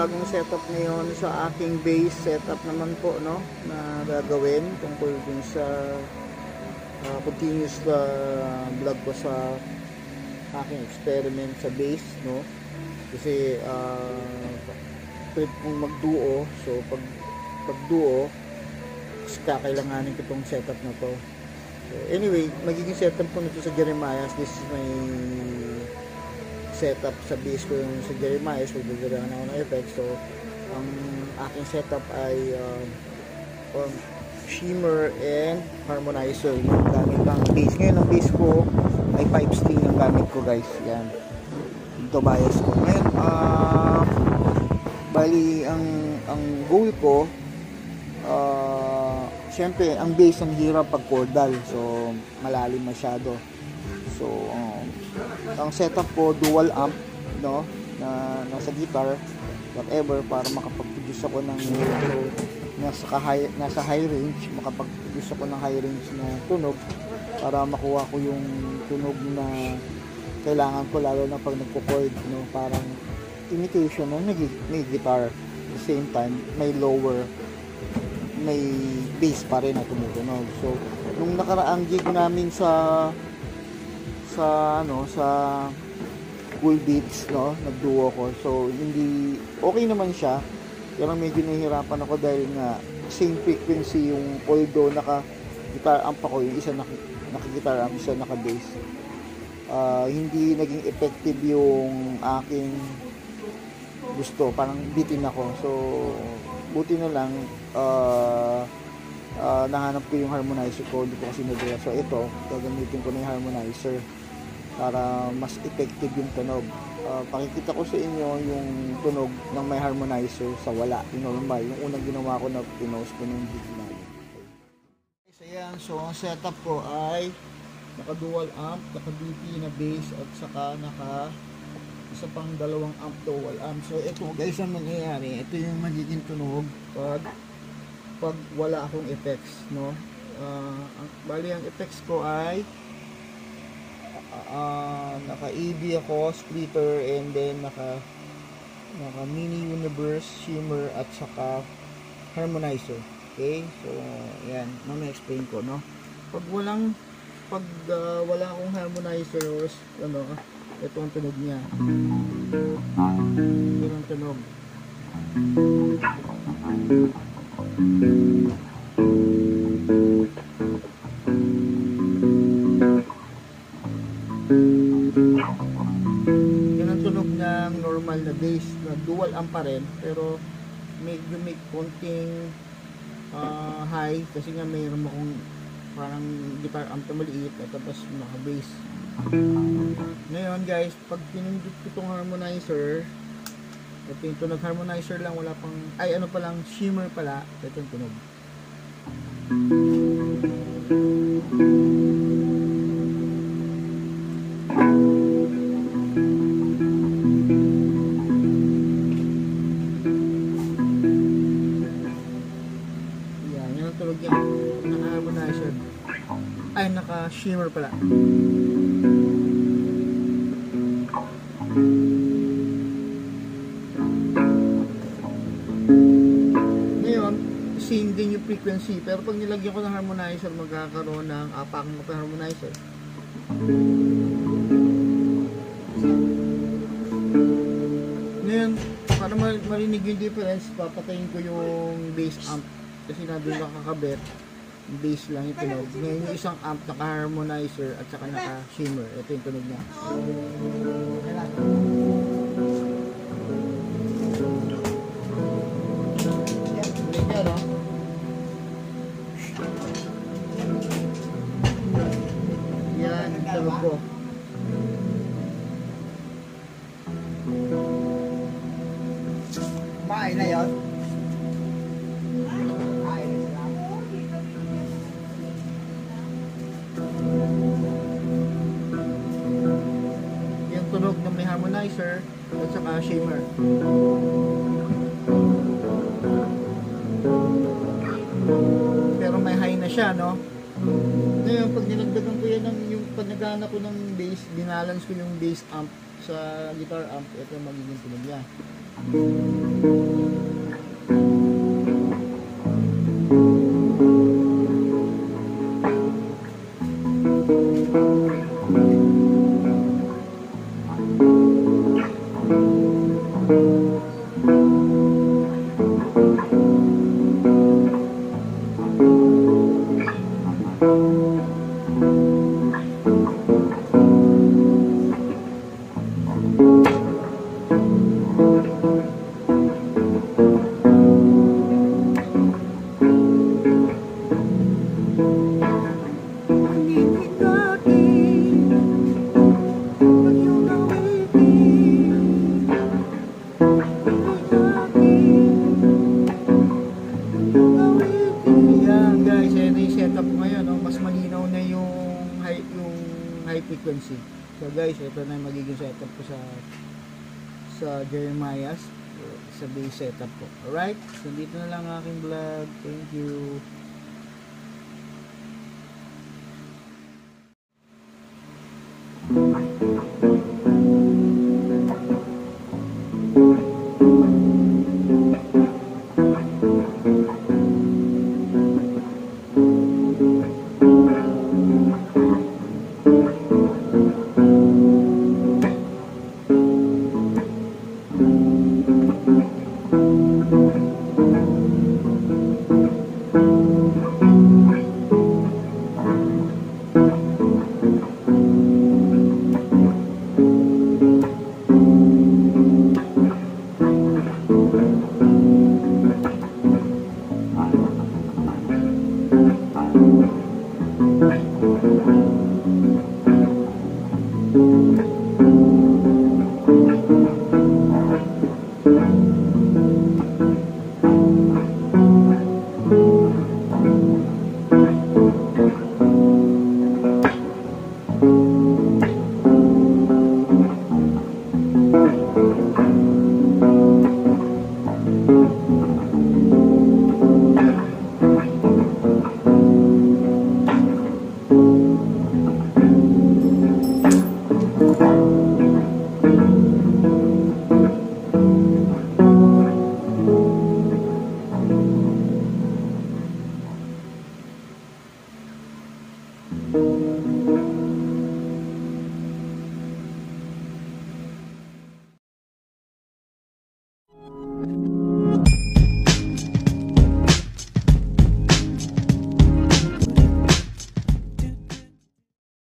bagong setup ngayon sa aking bass setup naman po, no, na gagawin tungkol dun sa continuous vlog ko sa aking experiment sa bass, no. Kasi pwede kong mag-duo, so pag duo kakailanganin ko itong setup na to. So anyway, magiging setup ko nito sa Jeremiah. This is my setup sa bass ko yung sa Jeremiah. So gagawin ako ng effects. So ang aking setup ay shimmer and harmonizer yung gamit ang bass. Ngayon ang bass ko ay 5 string yung gamit ko, guys. Yan, ito bias ko ngayon. Bali ang goal ko, syempre ang bass ang hirap pag chordal, so malalim masyado. So ang setup ko dual amp, no, na nasa guitar whatever, para makapag-produce ako ng nasa high range, makapag-produce ako ng high range na tunog para makuha ko yung tunog na kailangan ko, lalo na pag nagko-chord, no, parang imitation ng may guitar, at the same time may lower, may bass pa rin na tumutunog. So nung nakaraang gig namin sa Cool Beats, no, nagduo ko, so hindi okay naman siya, pero medyo nahihirapan ako dahil nga same frequency yung, although naka guitar amp ako, yung isa naka guitar amp, isa naka bass, hindi naging effective yung aking gusto, parang bitin ako. So buti na lang nahanap ko yung harmonizer ko, hindi ko kasi nadala. So ito, gagamitin ko na yung harmonizer para mas effective yung tunog. Pakikita ko sa inyo yung tunog ng may harmonizer sa wala, yung normal, yung unang ginawa ko na pinost ko ng bigla. So yan, so ang setup ko ay naka dual amp, naka DP na bass, at saka naka isa pang dalawang amp, dual amp. So ito guys, ang mangyayari, ito yung magiging tunog pag wala akong effects, no. Bali ang effects ko ay naka AV ako, splitter, and then naka mini universe, shimmer, at saka harmonizer. Okay, so yan, mamaya explain ko, no. Pag wala akong harmonizer, ano, ito ang tunog niya. Ito ang tunog. Yan ang tunog ng normal na bass, na dual amp pa rin, pero medyo may konting high, kasi nga mayroon akong parang guitar amp na maliit at tapos naka bass. Ngayon guys, pag pinindot ko itong harmonizer, ito yung tunog, harmonizer lang, wala pang, ay ano pa lang, shimmer pala, ito yung tunog. Yan, yan ang tunog yan, naka-harmonizer, ay naka-shimmer pala. Ngayon, same din yung frequency, pero pag nilagyan ko ng harmonizer, magkakaroon ng apakang ko pa harmonizer. Ngayon, para marinig yung difference, papatayin ko yung bass amp, kasi nandun nakakabit, bass lang yung tunog. Ngayon yung isang amp naka-harmonizer at saka naka-shimmer, ito yung tunog niya. Yan, tunog ko. Bahay na yun? Yung tunog ng may harmonizer at saka shimmer. Pero may high na siya, no? Ngayon, pag dinagdagan ko yan yung pag nagana ko ng bass, binalance ko yung bass amp sa guitar amp, ito yung magiging tunog niya. Ayan guys, ito yung setup ko ngayon, no? Mas malinaw na yung high frequency. So guys, ito na yung magiging setup ko sa Jeremiah's, sa bass setup ko. Alright, so dito na lang aking vlog. Thank you. Bye.